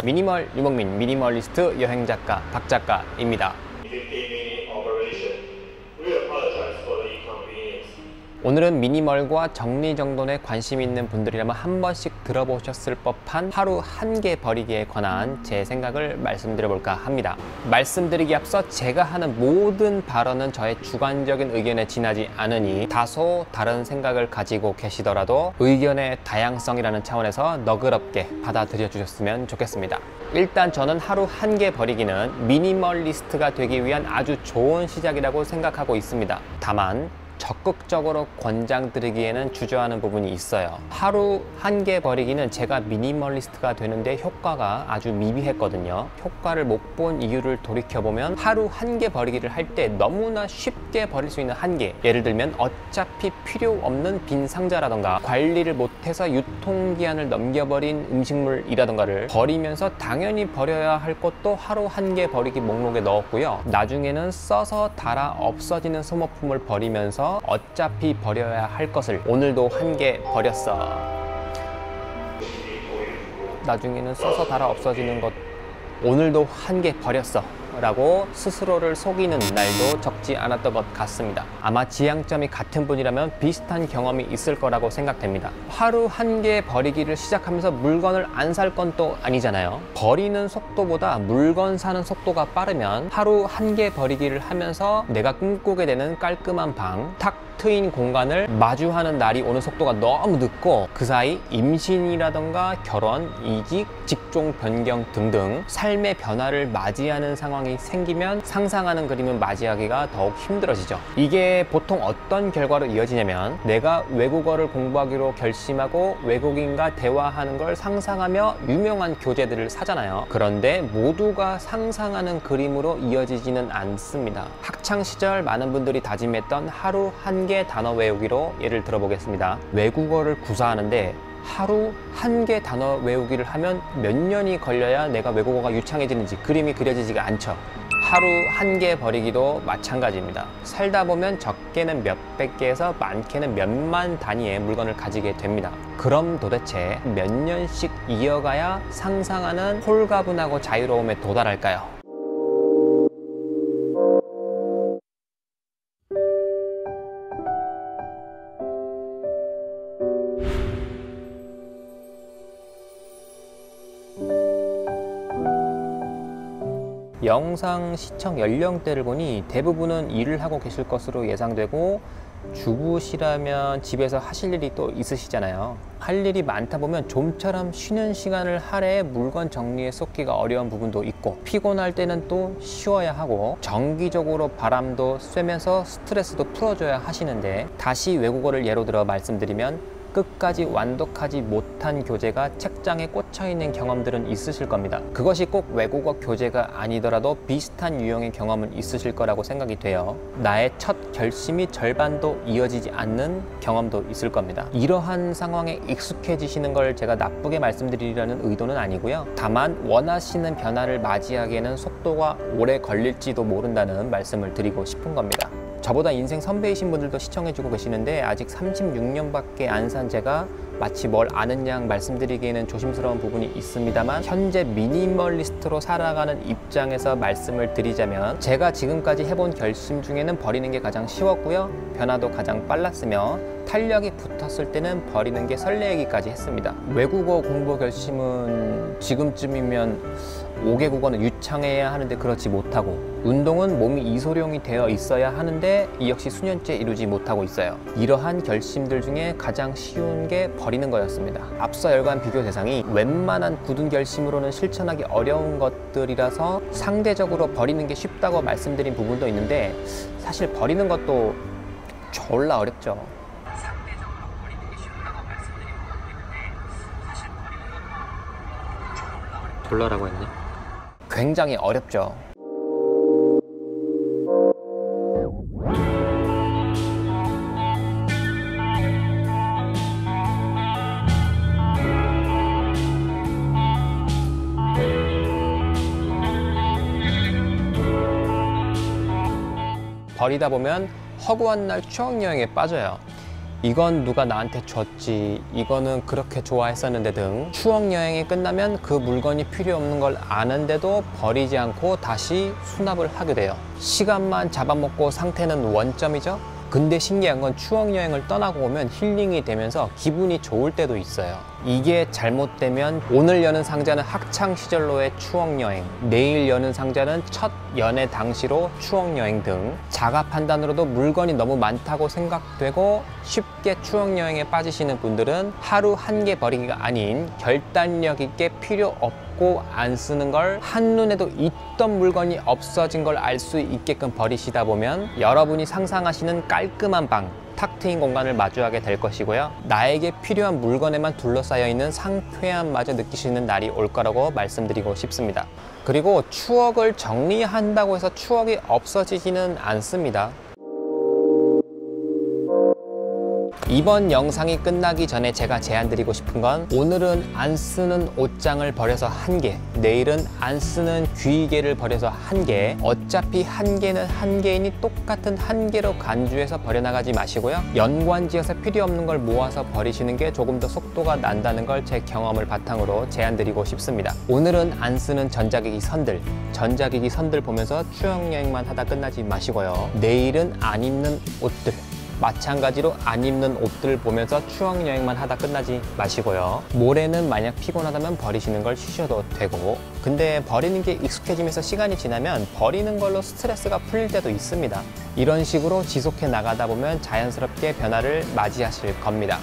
미니멀 유목민 미니멀리스트 여행작가 박작가입니다. 오늘은 미니멀과 정리정돈에 관심 있는 분들이라면 한 번씩 들어보셨을 법한 하루 한 개 버리기에 관한 제 생각을 말씀드려볼까 합니다. 말씀드리기 앞서 제가 하는 모든 발언은 저의 주관적인 의견에 지나지 않으니 다소 다른 생각을 가지고 계시더라도 의견의 다양성이라는 차원에서 너그럽게 받아들여 주셨으면 좋겠습니다. 일단 저는 하루 한 개 버리기는 미니멀리스트가 되기 위한 아주 좋은 시작이라고 생각하고 있습니다. 다만 적극적으로 권장드리기에는 주저하는 부분이 있어요. 하루 한 개 버리기는 제가 미니멀리스트가 되는데 효과가 아주 미비했거든요. 효과를 못 본 이유를 돌이켜보면 하루 한 개 버리기를 할 때 너무나 쉽게 버릴 수 있는 한계, 예를 들면 어차피 필요 없는 빈 상자라던가 관리를 못해서 유통기한을 넘겨버린 음식물이라던가를 버리면서 당연히 버려야 할 것도 하루 한 개 버리기 목록에 넣었고요. 나중에는 써서 닳아 없어지는 소모품을 버리면서 어차피 버려야 할 것을 오늘도 한 개 버렸어. 나중에는 써서 닳아 없어지는 것 오늘도 한 개 버렸어 라고 스스로를 속이는 날도 적지 않았던 것 같습니다. 아마 지향점이 같은 분이라면 비슷한 경험이 있을 거라고 생각됩니다. 하루 한 개 버리기를 시작하면서 물건을 안 살 건 또 아니잖아요. 버리는 속도보다 물건 사는 속도가 빠르면 하루 한 개 버리기를 하면서 내가 꿈꾸게 되는 깔끔한 방, 탁 트인 공간을 마주하는 날이 오는 속도가 너무 늦고 그 사이 임신이라던가 결혼, 이직, 직종 변경 등등 삶의 변화를 맞이하는 상황이 생기면 상상하는 그림을 맞이하기가 더욱 힘들어지죠. 이게 보통 어떤 결과로 이어지냐면 내가 외국어를 공부하기로 결심하고 외국인과 대화하는 걸 상상하며 유명한 교재들을 사잖아요. 그런데 모두가 상상하는 그림으로 이어지지는 않습니다. 학창시절 많은 분들이 다짐했던 하루 한 개 단어 외우기로 예를 들어보겠습니다. 외국어를 구사하는데 하루 한 개 단어 외우기를 하면 몇 년이 걸려야 내가 외국어가 유창해지는지 그림이 그려지지가 않죠. 하루 한 개 버리기도 마찬가지입니다. 살다 보면 적게는 몇백 개에서 많게는 몇만 단위의 물건을 가지게 됩니다. 그럼 도대체 몇 년씩 이어가야 상상하는 홀가분하고 자유로움에 도달할까요? 영상 시청 연령대를 보니 대부분은 일을 하고 계실 것으로 예상되고 주부시라면 집에서 하실 일이 또 있으시잖아요. 할 일이 많다 보면 좀처럼 쉬는 시간을 할애해 물건 정리에 쏟기가 어려운 부분도 있고 피곤할 때는 또 쉬어야 하고 정기적으로 바람도 쐬면서 스트레스도 풀어줘야 하시는데 다시 외국어를 예로 들어 말씀드리면 끝까지 완독하지 못한 교재가 책장에 꽂혀있는 경험들은 있으실 겁니다. 그것이 꼭 외국어 교재가 아니더라도 비슷한 유형의 경험은 있으실 거라고 생각이 돼요. 나의 첫 결심이 절반도 이어지지 않는 경험도 있을 겁니다. 이러한 상황에 익숙해지시는 걸 제가 나쁘게 말씀드리려는 의도는 아니고요. 다만 원하시는 변화를 맞이하기에는 속도가 오래 걸릴지도 모른다는 말씀을 드리고 싶은 겁니다. 저보다 인생 선배이신 분들도 시청해주고 계시는데 아직 36년밖에 안 산 제가 마치 뭘 아는 양 말씀드리기에는 조심스러운 부분이 있습니다만 현재 미니멀리스트로 살아가는 입장에서 말씀을 드리자면 제가 지금까지 해본 결심 중에는 버리는 게 가장 쉬웠고요. 변화도 가장 빨랐으며 탄력이 붙었을 때는 버리는 게 설레이기까지 했습니다. 외국어 공부 결심은 지금쯤이면 5개 국어는 유창해야 하는데 그렇지 못하고 운동은 몸이 이소룡이 되어 있어야 하는데 이 역시 수년째 이루지 못하고 있어요. 이러한 결심들 중에 가장 쉬운 게 버리는 거였습니다. 앞서 열거한 비교 대상이 웬만한 굳은 결심으로는 실천하기 어려운 것들이라서 상대적으로 버리는 게 쉽다고 말씀드린 부분도 있는데 사실 버리는 것도 졸라 어렵죠. 상대적으로 버리는 게 쉽다고 말씀드린 부분도 있는데 사실 버리는 것도 졸라라고 했네? 굉장히 어렵죠. 버리다 보면 허구한 날 추억여행에 빠져요. 이건 누가 나한테 줬지, 이거는 그렇게 좋아했었는데 등 추억 여행이 끝나면 그 물건이 필요 없는 걸 아는데도 버리지 않고 다시 수납을 하게 돼요. 시간만 잡아먹고 상태는 원점이죠. 근데 신기한 건 추억 여행을 떠나고 오면 힐링이 되면서 기분이 좋을 때도 있어요. 이게 잘못되면 오늘 여는 상자는 학창 시절로의 추억 여행, 내일 여는 상자는 첫 연애 당시로 추억 여행 등 자가 판단으로도 물건이 너무 많다고 생각되고 쉽게 추억 여행에 빠지시는 분들은 하루 한 개 버리기가 아닌 결단력 있게 필요 없고 안 쓰는 걸 한눈에도 있던 물건이 없어진 걸 알 수 있게끔 버리시다 보면 여러분이 상상하시는 깔끔한 방, 탁 트인 공간을 마주하게 될 것이고요. 나에게 필요한 물건에만 둘러싸여 있는 상쾌함마저 느끼시는 날이 올 거라고 말씀드리고 싶습니다. 그리고 추억을 정리한다고 해서 추억이 없어지지는 않습니다. 이번 영상이 끝나기 전에 제가 제안드리고 싶은 건 오늘은 안 쓰는 옷장을 버려서 1개, 내일은 안 쓰는 귀이개를 버려서 1개, 어차피 1개는 1개이니 똑같은 1개로 간주해서 버려나가지 마시고요. 연관지어서 필요 없는 걸 모아서 버리시는 게 조금 더 속도가 난다는 걸 제 경험을 바탕으로 제안드리고 싶습니다. 오늘은 안 쓰는 전자기기 선들 보면서 추억여행만 하다 끝나지 마시고요. 내일은 안 입는 옷들, 마찬가지로 안 입는 옷들을 보면서 추억 여행만 하다 끝나지 마시고요. 모레는 만약 피곤하다면 버리시는 걸 쉬셔도 되고, 근데 버리는 게 익숙해지면서 시간이 지나면 버리는 걸로 스트레스가 풀릴 때도 있습니다. 이런 식으로 지속해 나가다 보면 자연스럽게 변화를 맞이하실 겁니다.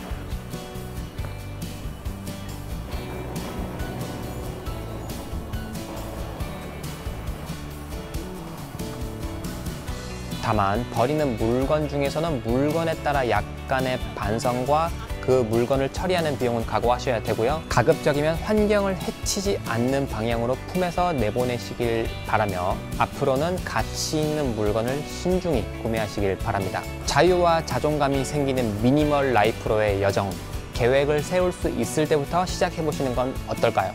다만 버리는 물건 중에서는 물건에 따라 약간의 반성과 그 물건을 처리하는 비용은 각오하셔야 되고요. 가급적이면 환경을 해치지 않는 방향으로 품에서 내보내시길 바라며 앞으로는 가치 있는 물건을 신중히 구매하시길 바랍니다. 자유와 자존감이 생기는 미니멀 라이프로의 여정, 계획을 세울 수 있을 때부터 시작해보시는 건 어떨까요?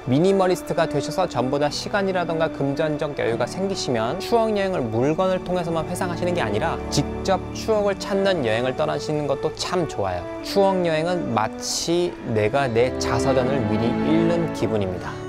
미니멀리스트가 되셔서 전보다 시간이라던가 금전적 여유가 생기시면 추억 여행을 물건을 통해서만 회상하시는 게 아니라 직접 추억을 찾는 여행을 떠나시는 것도 참 좋아요. 추억 여행은 마치 내가 내 자서전을 미리 읽는 기분입니다.